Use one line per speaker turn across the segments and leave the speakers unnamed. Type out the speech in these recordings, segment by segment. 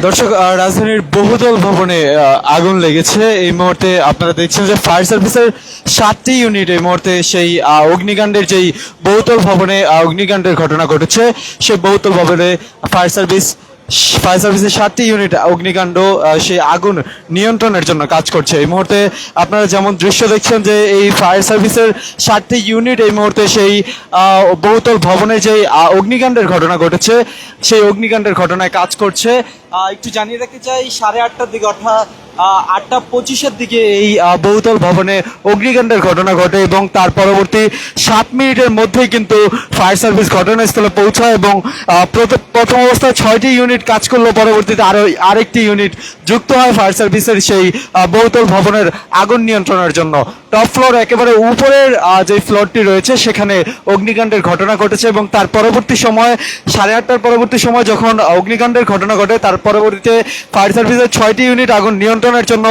দর্শক, রাজধানীর বহুতল ভবনে আগুন লেগেছে। এই মুহূর্তে আপনারা দেখছেন যে ফায়ার সার্ভিসের 7টি ইউনিট এই মুহূর্তে সেই অগ্নিকাণ্ডের যেই বহুতল ভবনে অগ্নিকাণ্ডের ঘটনা ঘটেছে, সেই বহুতল ভবনে ফায়ার সার্ভিসের 7টি ইউনিট অগ্নিকাণ্ড সেই আগুন নিয়ন্ত্রণের জন্য কাজ করছে। এই মুহূর্তে আপনারা যেমন দৃশ্য দেখছেন যে এই ফায়ার সার্ভিসের 7টি ইউনিট এই মুহূর্তে সেই বহুতল ভবনে যেই অগ্নিকাণ্ডের ঘটনা ঘটেছে, সেই অগ্নিকাণ্ডের ঘটনায় কাজ করছে। একটু জানিয়ে রাখতে চাই, 8:30টার দিকে অর্থাৎ 8:25-এর দিকে এই বহুতল ভবনে অগ্নিকাণ্ডের ঘটনা ঘটে এবং তার পরবর্তী 7 মিনিটের মধ্যেই কিন্তু ফায়ার সার্ভিস ঘটনাস্থলে পৌঁছায় এবং প্রথম অবস্থায় 6টি ইউনিট কাজ করলো, পরবর্তীতে আরেকটি ইউনিট যুক্ত হয় ফায়ার সার্ভিসের সেই বহুতল ভবনের আগুন নিয়ন্ত্রণের জন্য। টপ ফ্লোর, একেবারে উপরের যে ফ্লোরটি রয়েছে সেখানে অগ্নিকাণ্ডের ঘটনা ঘটেছে এবং তার পরবর্তী সময় 8:30টার পরবর্তী সময় যখন অগ্নিকাণ্ডের ঘটনা ঘটে, তার পরবর্তীতে ফায়ার সার্ভিসের 6টি ইউনিট আগুন নিয়ন্ত্রণের জন্য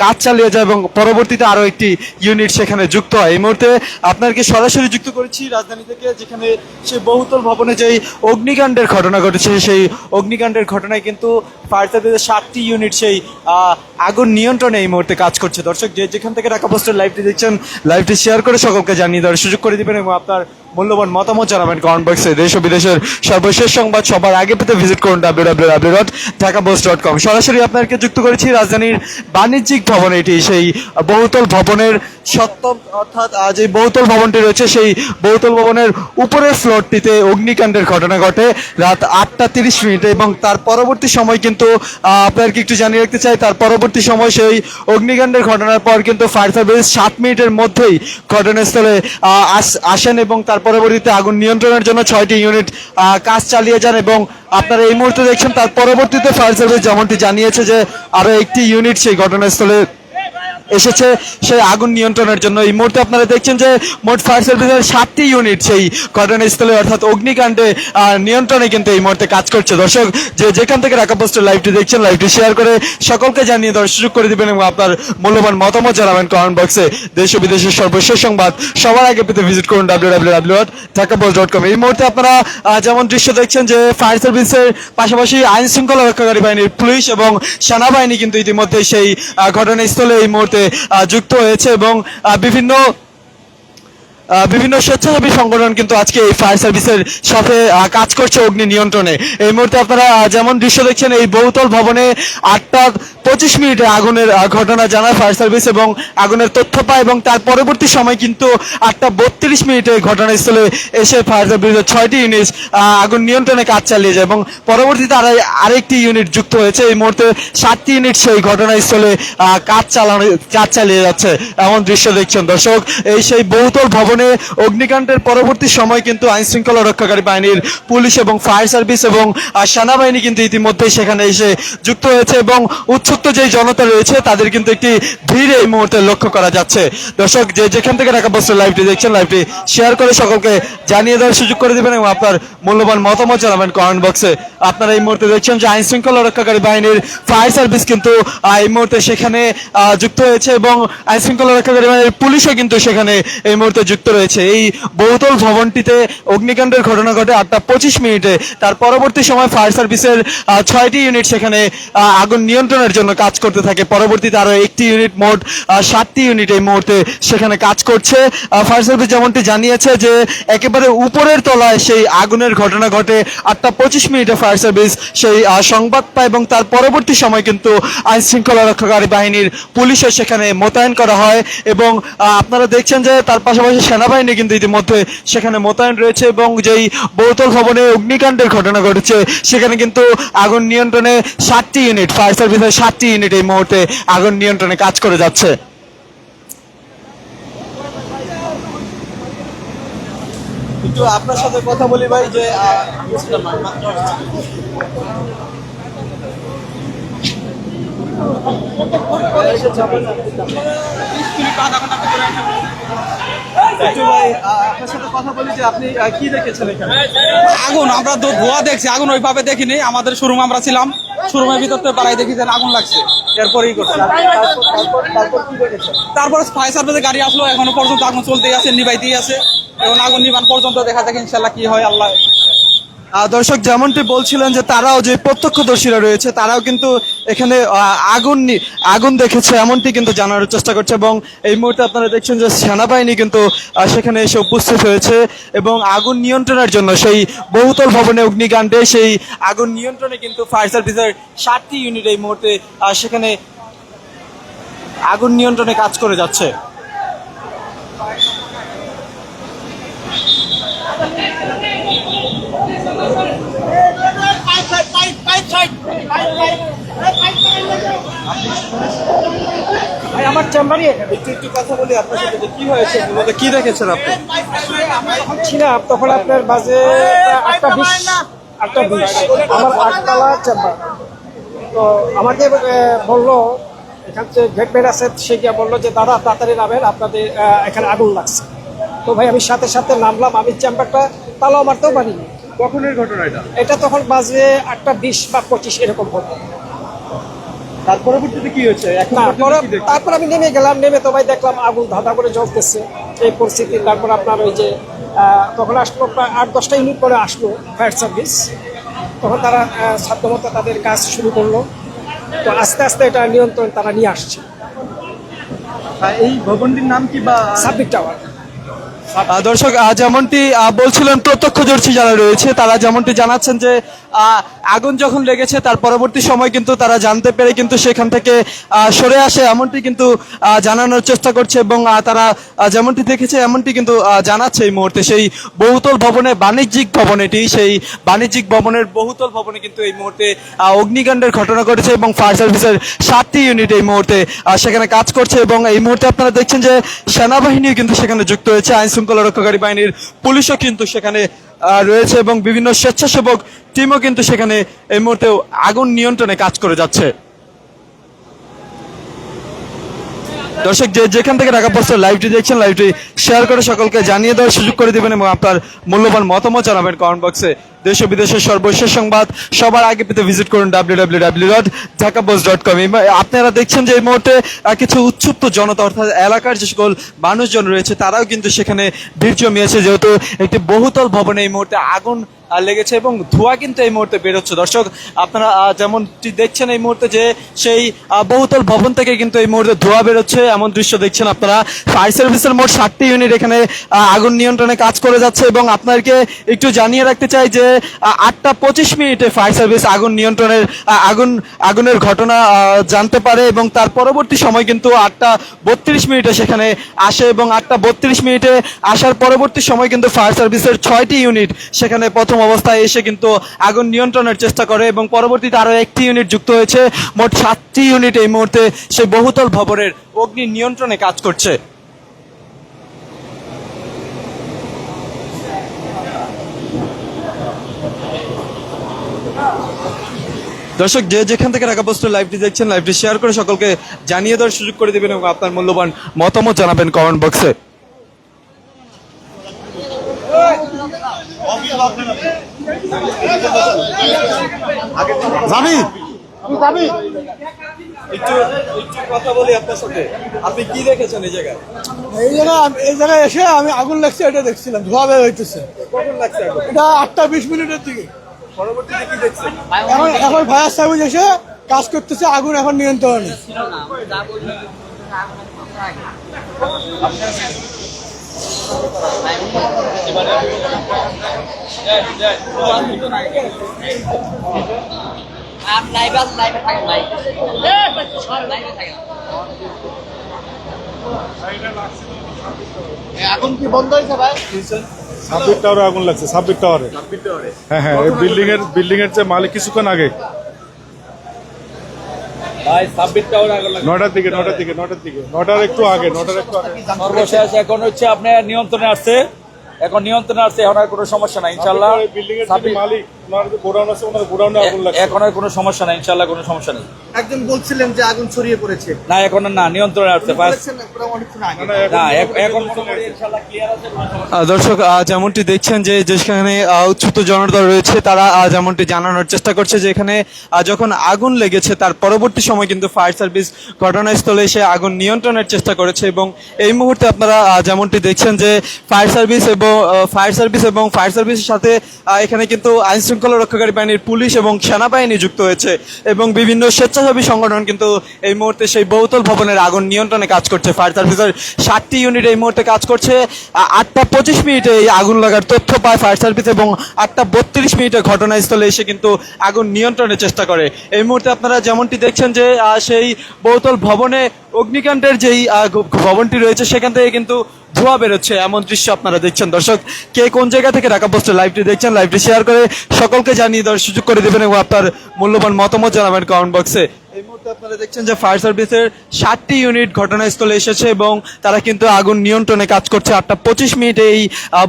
কাজ চালিয়ে যায় এবং পরবর্তীতে আরও একটি ইউনিট সেখানে যুক্ত হয়। এই মুহূর্তে আপনাদেরকে সরাসরি যুক্ত করেছি রাজধানী থেকে, যেখানে সেই বহুতল ভবনে যেই অগ্নিকাণ্ডের ঘটনা ঘটেছে, সেই অগ্নিকাণ্ডের ঘটনায় কিন্তু ফায়ার সার্ভিসের 7টি ইউনিট সেই আগুন নিয়ন্ত্রণে এই মুহূর্তে কাজ করছে। দর্শক, যেখান থেকে ঢাকা পোস্টের লাইভটি দেখছেন, লাইভটি শেয়ার করে সকলকে জানিয়ে দেওয়ার সুযোগ করে দিবেন এবং আপনার মূল্যবান মতামত জানাবেন কমেন্ট বক্সে। দেশ ও বিদেশের সর্বশেষ সংবাদ সবার আগে পেতে ভিজিট করুন www.dhakapost.com। সরাসরি আপনাদেরকে যুক্ত করেছি রাজধানীর বাণিজ্যিক ভবন, এটি সেই বহুতল ভবনের সপ্তম, অর্থাৎ যে বহুতল ভবনটি রয়েছে সেই বহুতল ভবনের উপরের ফ্লোরটিতে অগ্নিকাণ্ডের ঘটনা ঘটে রাত 8:30 এবং তার পরবর্তী সময় কিন্তু আপনাদেরকে একটু জানিয়ে রাখতে চাই, তার পরবর্তী সময় সেই অগ্নিকাণ্ডের ঘটনার পর কিন্তু ফায়ার সার্ভিস 7 মিনিটের মধ্যেই ঘটনাস্থলে আসেন এবং তার পরবর্তীতে আগুন নিয়ন্ত্রণের জন্য 6টি ইউনিট কাজ চালিয়ে যান এবং আপনারা এই মুহূর্তে দেখছেন তার পরবর্তীতে ফায়ার সার্ভিস যেমনটি জানিয়েছে যে আরও একটি ইউনিট সেই ঘটনাস্থলে এসেছে সেই আগুন নিয়ন্ত্রণের জন্য। এই মুহূর্তে আপনারা দেখছেন যে মোট ফায়ার সার্ভিসের 7টি ইউনিট সেই ঘটনাস্থলে অর্থাৎ অগ্নিকাণ্ডে নিয়ন্ত্রণে কিন্তু এই মুহূর্তে কাজ করছে। দর্শক, যেখান থেকে ঢাকা পোস্টের লাইভটি দেখছেন, লাইভটি শেয়ার করে সকলকে জানিয়ে দেওয়ার সুযোগ করে দিবেন এবং আপনার মূল্যবান মতামত জানাবেন কমেন্ট বক্সে। দেশ ও বিদেশের সর্বশেষ সংবাদ সবার আগে পেতে ভিজিট করুন www.dhakapost.com। এই মুহূর্তে আপনারা যেমন দৃশ্য দেখছেন যে ফায়ার সার্ভিসের পাশাপাশি আইন শৃঙ্খলা রক্ষাকারী বাহিনীর পুলিশ এবং সেনাবাহিনী কিন্তু ইতিমধ্যে সেই ঘটনাস্থলে এই মুহূর্তে যুক্ত হয়েছে এবং বিভিন্ন স্বেচ্ছাসেবী সংগঠন কিন্তু আজকে এই ফায়ার সার্ভিসের সাথে কাজ করছে অগ্নি নিয়ন্ত্রণে। এই মুহূর্তে আপনারা যেমন দৃশ্য দেখছেন, এই বহুতল ভবনে 8:25 আগুনের ঘটনা জানায় ফায়ার সার্ভিস এবং আগুনের তথ্য পায় এবং তার পরবর্তী সময় কিন্তু 8:32 ঘটনাস্থলে এসে ফায়ার সার্ভিসের 6টি ইউনিট আগুন নিয়ন্ত্রণে কাজ চালিয়ে যায় এবং পরবর্তীতে আরেকটি ইউনিট যুক্ত হয়েছে। এই মুহূর্তে 7টি ইউনিট সেই ঘটনাস্থলে কাজ চালিয়ে যাচ্ছে, এমন দৃশ্য দেখছেন। দর্শক, এই সেই বহুতল ভবন অগ্নিকাণ্ডের পরবর্তী সময় কিন্তু আইন শৃঙ্খলা রক্ষাকারী বাহিনীর পুলিশ এবং ফায়ার সার্ভিস এবং সেনাবাহিনী কিন্তু ইতিমধ্যেই সেখানে এসে যুক্ত হয়েছে এবং উৎসুক যে জনতা রয়েছে তাদের কিন্তু একটি ভিড় এই মুহূর্তে লক্ষ্য করা যাচ্ছে। দর্শক, যেখান থেকে ঢাকা পোস্টের লাইভটি দেখছেন, লাইভটি শেয়ার করে সকলকে জানিয়ে দেওয়ার সুযোগ করে দিবেন এবং আপনার মূল্যবান মতামত জানাবেন কমেন্ট বক্সে। আপনারা এই মুহূর্তে দেখছেন যে আইন শৃঙ্খলা রক্ষাকারী বাহিনীর ফায়ার সার্ভিস কিন্তু এই মুহূর্তে সেখানে যুক্ত হয়েছে এবং আইন শৃঙ্খলা রক্ষাকারী বাহিনীর পুলিশও কিন্তু সেখানে এই মুহূর্তে যুক্ত রয়েছে। এই বহুতল ভবনটিতে অগ্নিকাণ্ডের ঘটনা ঘটে 8:25। তার পরবর্তী সময় ফায়ার সার্ভিসের 6টি ইউনিট সেখানে আগুন নিয়ন্ত্রণের জন্য কাজ করতে থাকে। পরবর্তীতে আরো একটি ইউনিট, মোট 7টি ইউনিট এই মুহূর্তে সেখানে কাজ করছে। ফায়ার সার্ভিস যেমনটি জানিয়েছে যে একেবারে উপরের তলায় সেই আগুনের ঘটনা ঘটে 8:25 ফায়ার সার্ভিস সেই সংবাদ পায় এবং তার পরবর্তী সময় কিন্তু আইন শৃঙ্খলা রক্ষাকারী বাহিনীর পুলিশও সেখানে মোতায়েন করা হয় এবং আপনারা দেখছেন যে তার পাশাপাশি সেনাবাহিনী কিন্তু ইতিমধ্যে সেখানে মোতায়েন রয়েছে এবং যেই বহুতল ভবনে অগ্নিকাণ্ডের ঘটনা ঘটেছে সেখানে কিন্তু আগুন নিয়ন্ত্রণে 7টি ইউনিট, ফায়ার সার্ভিসের 7টি ইউনিট এই মুহূর্তে আগুন নিয়ন্ত্রণে কাজ করে যাচ্ছে। একটু আপনার সাথে কথা বলি ভাই, যে
আগুন আমরা ধোয়া দেখছি, আগুন ওইভাবে দেখিনি। আমাদের শোরুম আমরা ছিলাম, শোরুমের ভিতর তো পাড়ায় দেখি আগুন লাগছে, এরপরেই করছে। তারপর ফায়ার সার্ভিসের গাড়ি আসলো, এখনো পর্যন্ত আগুন চলতেই আছে, নিভাইতেই আছে। এখন আগুন নিবান পর্যন্ত দেখা যাক ইনশাল্লাহ কি হয়। আল্লাহ
দর্শক যেমনটি বলছিলেন যে তারাও যে প্রত্যক্ষদর্শীরা রয়েছে তারাও কিন্তু এখানে আগুন দেখেছে এমনটি কিন্তু জানার চেষ্টা করছে এবং এই মুহূর্তে আপনারা দেখছেন যে সেনাবাহিনী কিন্তু সেখানে এসে উপস্থিত হয়েছে এবং আগুন নিয়ন্ত্রণের জন্য সেই বহুতল ভবনে অগ্নিকাণ্ডে সেই আগুন নিয়ন্ত্রণে কিন্তু ফায়ার সার্ভিসের 7টি ইউনিট এই মুহূর্তে সেখানে আগুন নিয়ন্ত্রণে কাজ করে যাচ্ছে। ভাই আমার চেম্বারই একটু কথা বলি আপনার সাথে যে কি হয়েছে মূলত কি দেখেছেন আপনি?
যখন ছিলাম তখন আপনার বাজে 8:20 আমার 8তলা চেম্বার। তো আমাকে বললো এখান থেকে গেট ম্যান আছে, সে গিয়ে বললো যে দাদা তাড়াতাড়ি নামেন, আপনাদের এখানে আগুন লাগছে। তো ভাই আমি সাথে সাথে নামলাম, আমি চেম্বারটা তালাও মারতেও পারিনি।
কখনের ঘটনা
এটা তখন বাজে 8:20 বা 25 এরকম হতো।
তার পরবর্তীতে কি হয়েছে
তারপর আমি নেমে গেলাম, নেমে তো ভাই দেখলাম আগুন ধাঁধা করে জ্বলতেছে এই পরিস্থিতি। তারপর আপনার ওই যে তখন আসলো প্রায় 8-10টা ইউনিট পরে আসলো ফায়ার সার্ভিস, তখন তারা সাধ্যমতো তাদের কাজ শুরু করলো। তো আস্তে আস্তে এটা নিয়ন্ত্রণ তারা নিয়ে আসছে।
এই ভবনটির নাম কি বা
সাবমিট টাওয়ার।
দর্শক যেমনটি বলছিলেন প্রত্যক্ষদর্শী যারা রয়েছে তারা যেমনটি জানাচ্ছেন যে আগুন যখন লেগেছে তার পরবর্তী সময় কিন্তু তারা জানতে পেরে কিন্তু সেখান থেকে সরে আসে এমনটি কিন্তু জানানোর চেষ্টা করছে এবং তারা যেমনটি দেখেছে এমনটি কিন্তু জানাচ্ছে এই মুহূর্তে সেই বহুতল ভবনে বাণিজ্যিক ভবন এটি সেই বাণিজ্যিক ভবনের বহুতল ভবনে কিন্তু এই মুহূর্তে অগ্নিকাণ্ডের ঘটনা ঘটেছে এবং ফায়ার সার্ভিসের 7টি ইউনিট এই মুহূর্তে সেখানে কাজ করছে এবং এই মুহূর্তে আপনারা দেখছেন যে সেনাবাহিনীও কিন্তু সেখানে যুক্ত হয়েছে, আইন শৃঙ্খলা রক্ষাকারী বাহিনীর পুলিশও কিন্তু সেখানে রয়েছে এবং বিভিন্ন স্বেচ্ছাসেবক টিমও কিন্তু সেখানে এই মুহূর্তে আগুন নিয়ন্ত্রণে কাজ করে যাচ্ছে। দর্শক যেখান থেকে ঢাকা পোস্টের লাইভটি দেখছেন লাইভটি শেয়ার করে সকলকে জানিয়ে দেওয়ার সুযোগ করে দিবেন এবং আপনার মূল্যবান মতামত জানাবেন কমেন্ট বক্সে। দেশ ও বিদেশের সর্বশেষ সংবাদ সবার আগে পেতে ভিজিট করুন www.dhakapost.com। আপনারা দেখছেন যে এই মুহূর্তে কিছু উৎসুপ্ত জনতা অর্থাৎ এলাকার যে সকল মানুষজন রয়েছে তারাও কিন্তু সেখানে ভিড় জমিয়েছে, যেহেতু একটি বহুতল ভবনে এই মুহূর্তে আগুন লেগেছে এবং ধোঁয়া কিন্তু এই মুহূর্তে বেরোচ্ছে। দর্শক আপনারা যেমনটি দেখছেন এই মুহূর্তে যে সেই বহুতল ভবন থেকে কিন্তু এই মুহূর্তে ধোঁয়া বেরোচ্ছে এমন দৃশ্য দেখছেন আপনারা। ফায়ার সার্ভিসের মোট 7টি ইউনিট এখানে আগুন নিয়ন্ত্রণে কাজ করে যাচ্ছে এবং আপনাদেরকে একটু জানিয়ে রাখতে চাই যে 8:25 ফায়ার সার্ভিস আগুন নিয়ন্ত্রণের আগুনের ঘটনা জানতে পারে এবং তার পরবর্তী সময় কিন্তু 8:32 সেখানে আসে এবং 8:32 আসার পরবর্তী সময় কিন্তু ফায়ার সার্ভিসের 6টি ইউনিট সেখানে প্রথম অবস্থায় এসে কিন্তু আগুন নিয়ন্ত্রণের চেষ্টা করে এবং পরবর্তীতে আরো 1টি ইউনিট যুক্ত হয়েছে। মোট 7টি ইউনিট এই মুহূর্তে সেই বহুতল ভবনের অগ্নি নিয়ন্ত্রণে কাজ করছে। দর্শক যেখান থেকে ঢাকা পোস্টের লাইভটি দেখছেন লাইভটি শেয়ার করে সকলকে জানিয়ে দেওয়ার সুযোগ করে দিবেন এবং আপনার মূল্যবান মতামত জানাবেন কমেন্ট বক্সে। একটু কথা বলি আপনার সাথে, আপনি কি দেখেছেন এই জায়গায়?
এই জায়গায় এসে আমি আগুন লাগছে এটা দেখছিলাম, ধোয়া বের হইতেছে।
কখন লাগছে আগুন?
এটা 8:20 দিকে।
পরবর্তীতে কি দেখছেন?
এখন ফায়ার সার্ভিস এসে কাজ করতেছে, আগুন এখন নিয়ন্ত্রণে।
এখন কি বন্ধ হয়েছে ভাই?
সাব্বির টাওয়ারে আগুন লাগছে, সাব্বির টাওয়ারে। হ্যাঁ হ্যাঁ, এই বিল্ডিং এর যে মালিক কিছুক্ষণ আগে
ভাই সাবমিট টাওয়ার আগুন লাগছে
9টার দিকে 9টার একটু আগে।
সর্বশেষ এখন হচ্ছে আপনার নিয়ন্ত্রণে আসছে, এখন আর কোনো সমস্যা নাই ইনশাআল্লাহ।
বিল্ডিং এর যে মালিক ওনার যে গোডাউন আছে ওনার গোডাউনে আগুন লাগছে।
এখন আর কোনো সমস্যা নাই, ইনশাআল্লাহ কোনো সমস্যা নেই।
একজন বলছিলেন যে আগুন ছড়িয়ে পড়েছে,
না এখন আর না, নিয়ন্ত্রণে আসছে ফার্স্ট।
বলেছেন অনেকক্ষণ আগে।
না এখন মোটামুটি ইনশাআল্লাহ ক্লিয়ার আছে, কোনো সমস্যা
দর্শক যেমনটি দেখছেন যে যেখানে উচ্ছ্বসিত জনতা রয়েছে তারা যেমনটি জানানোর চেষ্টা করছে যে এখানে যখন আগুন লেগেছে তার পরবর্তী সময় কিন্তু ফায়ার সার্ভিস ঘটনাস্থলে এসে আগুন নিয়ন্ত্রণের চেষ্টা করেছে এবং এই মুহূর্তে আপনারা যেমনটি দেখছেন যে ফায়ার সার্ভিসের সাথে এখানে কিন্তু আইন শৃঙ্খলা রক্ষাকারী বাহিনীর পুলিশ এবং সেনাবাহিনী যুক্ত হয়েছে এবং বিভিন্ন স্বেচ্ছাসেবী সংগঠন কিন্তু এই মুহূর্তে সেই বহুতল ভবনের আগুন নিয়ন্ত্রণে কাজ করছে। ফায়ার সার্ভিসের 7টি ইউনিট এই মুহূর্তে কাজ করছে। 8:25 এই আগুন লাগার তথ্য পায় ফায়ার সার্ভিস এবং 8:32 ঘটনাস্থলে এসে কিন্তু আগুন নিয়ন্ত্রণের চেষ্টা করে। এই মুহূর্তে আপনারা যেমনটি দেখছেন যে সেই বহুতল ভবনে অগ্নিকাণ্ডের যেই ভবনটি রয়েছে সেখান থেকে কিন্তু ধোঁয়া বেরোচ্ছে, এমন দৃশ্য আপনারা দেখছেন। দর্শক কে কোন জায়গা থেকে ঢাকা পোস্টের লাইভটি দেখছেন, লাইভটি শেয়ার করে সকলকে জানিয়ে দেওয়ার সুযোগ করে দেবেন এবং আপনার মূল্যবান মতামত জানাবেন কমেন্ট বক্সে। এই মুহূর্তে আপনারা দেখছেন যে ফায়ার সার্ভিসের 7টি ইউনিট ঘটনাস্থলে এসেছে এবং তারা কিন্তু আগুন নিয়ন্ত্রণে কাজ করছে। 8:25 এই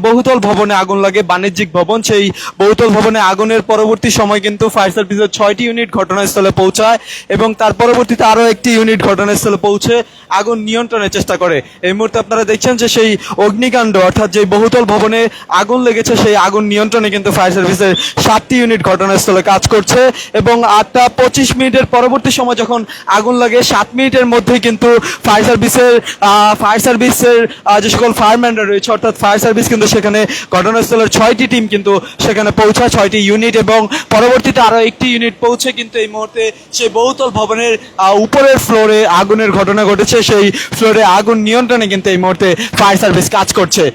বহুতল ভবনে আগুন লাগে, বাণিজ্যিক ভবন। সেই বহুতল ভবনে আগুনের পরবর্তী সময় কিন্তু ফায়ার সার্ভিসের 6টি ইউনিট ঘটনাস্থলে পৌঁছায় এবং তার পরবর্তীতে আরও একটি ইউনিট ঘটনাস্থলে পৌঁছে আগুন নিয়ন্ত্রণের চেষ্টা করে। এই মুহূর্তে আপনারা দেখছেন যে সেই অগ্নিকাণ্ড অর্থাৎ যে বহুতল ভবনে আগুন লেগেছে সেই আগুন নিয়ন্ত্রণে কিন্তু ফায়ার সার্ভিসের 7টি ইউনিট ঘটনাস্থলে কাজ করছে এবং 8:25 পরবর্তী সময় যখন আগুন লাগে 7 মিনিটের মধ্যেই কিন্তু ফায়ার সার্ভিসের যে সকল ফায়ারম্যানরা রয়েছে অর্থাৎ ফায়ার সার্ভিস কিন্তু সেখানে ঘটনাস্থলের 6টি টিম কিন্তু সেখানে পৌঁছায়, 6টি ইউনিট এবং পরবর্তীতে আরো একটি ইউনিট পৌঁছে কিন্তু এই মুহূর্তে সেই বহুতল ভবনের উপরের ফ্লোরে আগুনের ঘটনা ঘটেছে। সেই ফ্লোরে আগুন নিয়ন্ত্রণে কিন্তু এই মুহূর্তে ফায়ার সার্ভিস কাজ করছে।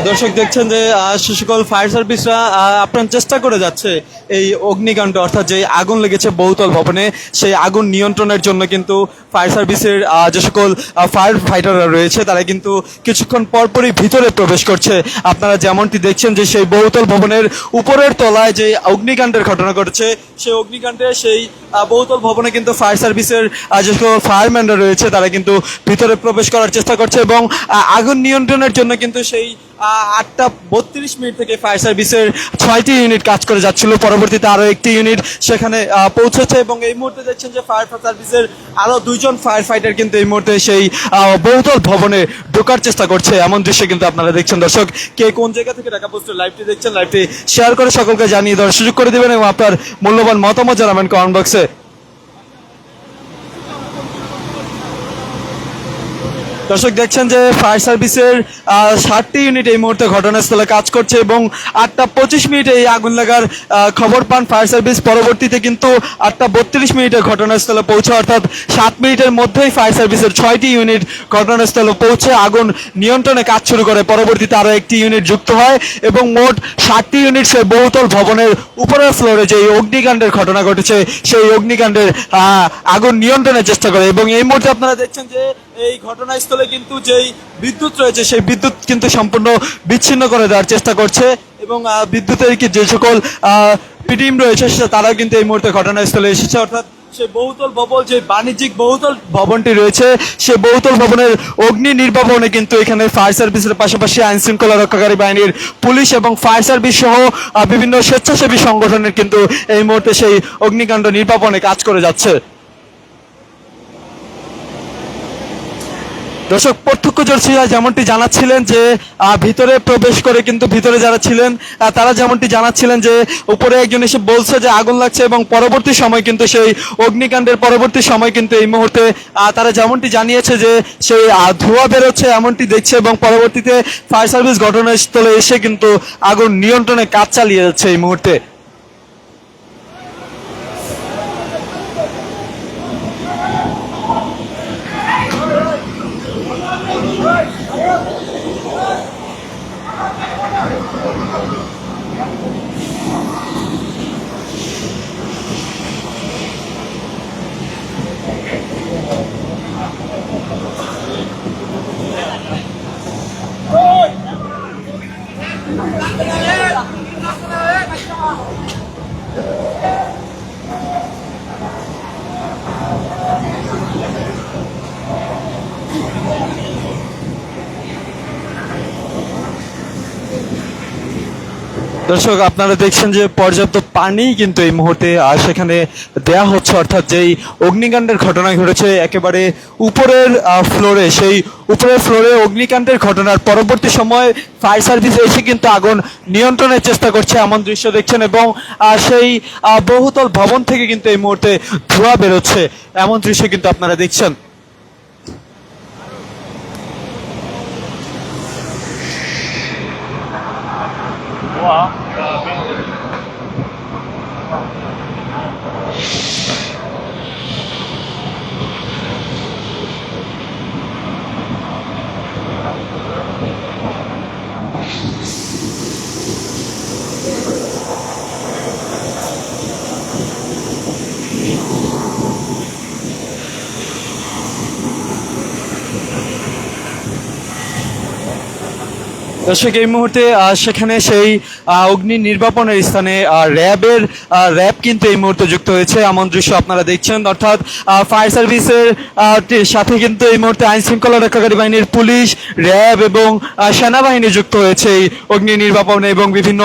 দর্শক দেখছেন যে সে সকল ফায়ার সার্ভিসরা আপ্রাণ চেষ্টা করে যাচ্ছে এই অগ্নিকাণ্ড অর্থাৎ যে আগুন লেগেছে বহুতল ভবনে সেই আগুন নিয়ন্ত্রণের জন্য কিন্তু ফায়ার সার্ভিসের যে সকল ফায়ার ফাইটাররা রয়েছে তারা কিন্তু কিছুক্ষণ পরপরই ভিতরে প্রবেশ করছে। আপনারা যেমনটি দেখছেন যে সেই বহুতল ভবনের উপরের তলায় যে অগ্নিকাণ্ডের ঘটনা ঘটেছে সেই অগ্নিকাণ্ডে সেই বহুতল ভবনে কিন্তু ফায়ার সার্ভিসের যে সকল ফায়ারম্যানরা রয়েছে তারা কিন্তু ভিতরে প্রবেশ করার চেষ্টা করছে এবং আগুন নিয়ন্ত্রণের জন্য কিন্তু সেই 8:32 থেকে ফায়ার সার্ভিসের 6টি ইউনিট কাজ করে যাচ্ছিল। পরবর্তীতে আরো একটি ইউনিট সেখানে পৌঁছেছে এবং এই মুহূর্তে দেখছেন যে ফায়ার সার্ভিসের আরো 2জন ফায়ার ফাইটার কিন্তু এই মুহূর্তে সেই বহুতল ভবনে ঢোকার চেষ্টা করছে, এমন দৃশ্য কিন্তু আপনারা দেখছেন। দর্শক কে কোন জায়গা থেকে ঢাকা পোস্টের লাইভটি দেখছেন, লাইভটি শেয়ার করে সকলকে জানিয়ে দেওয়ার সুযোগ করে দেবেন এবং আপনার মূল্যবান মতামত জানাবেন কমেন্ট বক্সে। দর্শক দেখছেন যে ফায়ার সার্ভিসের 7টি ইউনিট এই মুহূর্তে ঘটনাস্থলে কাজ করছে এবং 8:25 এই আগুন লাগার খবর পান ফায়ার সার্ভিস। পরবর্তীতে কিন্তু 8:32 ঘটনাস্থলে পৌঁছে অর্থাৎ 7 মিনিটের মধ্যেই ফায়ার সার্ভিসের 6টি ইউনিট ঘটনাস্থলে পৌঁছে আগুন নিয়ন্ত্রণে কাজ শুরু করে। পরবর্তীতে আরো একটি ইউনিট যুক্ত হয় এবং মোট 7টি ইউনিট সে বহুতল ভবনের উপরের ফ্লোরে যে অগ্নিকাণ্ডের ঘটনা ঘটেছে সেই অগ্নিকাণ্ডের আগুন নিয়ন্ত্রণের চেষ্টা করে এবং এই মুহূর্তে আপনারা দেখছেন যে এই ঘটনাস্থলে কিন্তু যেই বিদ্যুৎ রয়েছে সেই বিদ্যুৎ কিন্তু সম্পূর্ণ বিচ্ছিন্ন করে দেওয়ার চেষ্টা করছে এবং বিদ্যুতের কি যে সকল টিম রয়েছে তারাও কিন্তু এই মুহূর্তে ঘটনাস্থলে এসেছে অর্থাৎ সেই বহুতল ভবন যে বাণিজ্যিক বহুতল ভবনটি রয়েছে সেই বহুতল ভবনের অগ্নি নির্বাপনে কিন্তু এখানে ফায়ার সার্ভিসের পাশাপাশি আইন শৃঙ্খলা রক্ষাকারী বাহিনীর পুলিশ এবং ফায়ার সার্ভিস সহ বিভিন্ন স্বেচ্ছাসেবী সংগঠনের কিন্তু এই মুহূর্তে সেই অগ্নিকাণ্ড নির্বাপনে কাজ করে যাচ্ছে। দর্শক প্রত্যক্ষদর্শীরা যেমনটি জানাচ্ছিলেন যে ভিতরে প্রবেশ করে কিন্তু ভিতরে যারা ছিলেন তারা যেমনটি জানাচ্ছিলেন যে উপরে একজন এসে বলছে যে আগুন লাগছে এবং পরবর্তী সময় কিন্তু সেই অগ্নিকাণ্ডের পরবর্তী সময় কিন্তু এই মুহূর্তে তারা যেমনটি জানিয়েছে যে সেই ধোঁয়া বেরোচ্ছে এমনটি দেখছে এবং পরবর্তীতে ফায়ার সার্ভিস ঘটনাস্থলে এসে কিন্তু আগুন নিয়ন্ত্রণে কাজ চালিয়ে যাচ্ছে এই মুহূর্তে। দর্শক আপনারা দেখছেন যে পর্যাপ্ত পানি কিন্তু এই মুহূর্তে সেখানে দেয়া হচ্ছে, অর্থাৎ যেই অগ্নিকাণ্ডের ঘটনা ঘটেছে একেবারে উপরের ফ্লোরে, সেই উপরের ফ্লোরে অগ্নিকাণ্ডের ঘটনার পরবর্তী সময় ফায়ার সার্ভিস এসে কিন্তু আগুন নিয়ন্ত্রণের চেষ্টা করছে এমন দৃশ্য দেখছেন, এবং সেই বহুতল ভবন থেকে কিন্তু এই মুহূর্তে ধোঁয়া বেরোচ্ছে এমন দৃশ্য কিন্তু আপনারা দেখছেন। দর্শক এই মুহূর্তে সেখানে সেই অগ্নি নির্বাপনের স্থানে র্যাব কিন্তু এই মুহূর্তে যুক্ত হয়েছে এমন দৃশ্য আপনারা দেখছেন, অর্থাৎ ফায়ার সার্ভিসের সাথে কিন্তু এই মুহূর্তে আইন শৃঙ্খলা রক্ষাকারী বাহিনীর পুলিশ, র্যাব এবং সেনাবাহিনী যুক্ত হয়েছে এই অগ্নি নির্বাপনে, এবং বিভিন্ন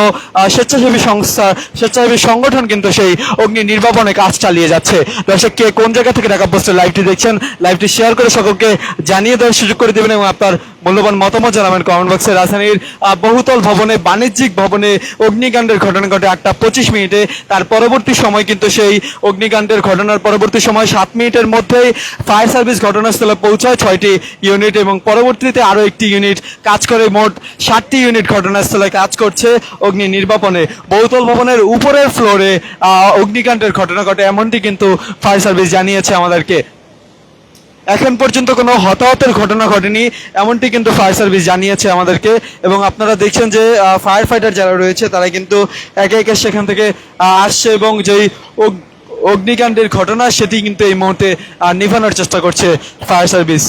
স্বেচ্ছাসেবী সংগঠন কিন্তু সেই অগ্নি নির্বাপনে কাজ চালিয়ে যাচ্ছে। দর্শক কে কোন জায়গা থেকে ঢাকা পোস্টের লাইভটি দেখছেন, লাইভটি শেয়ার করে সকলকে জানিয়ে দেওয়ার সুযোগ করে দেবেন, এবং আপনার মূল্যবান মতামত জানাবেন কমেন্ট বক্সে। রাজধানীর বহুতল ভবনে, বাণিজ্যিক ভবনে অগ্নিকাণ্ডের ঘটনা ঘটে 8:25 তার পরবর্তী সময় কিন্তু সেই অগ্নিকাণ্ডের ঘটনার পরবর্তী সময় 7 মিনিটের মধ্যেই ফায়ার সার্ভিস ঘটনাস্থলে পৌঁছায় 6টি ইউনিট, এবং পরবর্তীতে আরো একটি ইউনিট কাজ করে। মোট 7টি ইউনিট ঘটনাস্থলে কাজ করছে অগ্নি নির্বাপনে। বহুতল ভবনের উপরের ফ্লোরে অগ্নিকাণ্ডের ঘটনা ঘটে এমনটি কিন্তু ফায়ার সার্ভিস জানিয়েছে আমাদেরকে। এখন পর্যন্ত কোনো হতাহতের ঘটনা ঘটেনি এমনটি কিন্তু ফায়ার সার্ভিস জানিয়েছে আমাদেরকে, এবং আপনারা দেখছেন যে ফায়ার ফাইটার যারা রয়েছে তারা কিন্তু একে একে সেখান থেকে আসছে, এবং যেই অগ্নিকাণ্ডের ঘটনা সেটি কিন্তু এই মুহূর্তে নিভানোর চেষ্টা করছে ফায়ার সার্ভিস।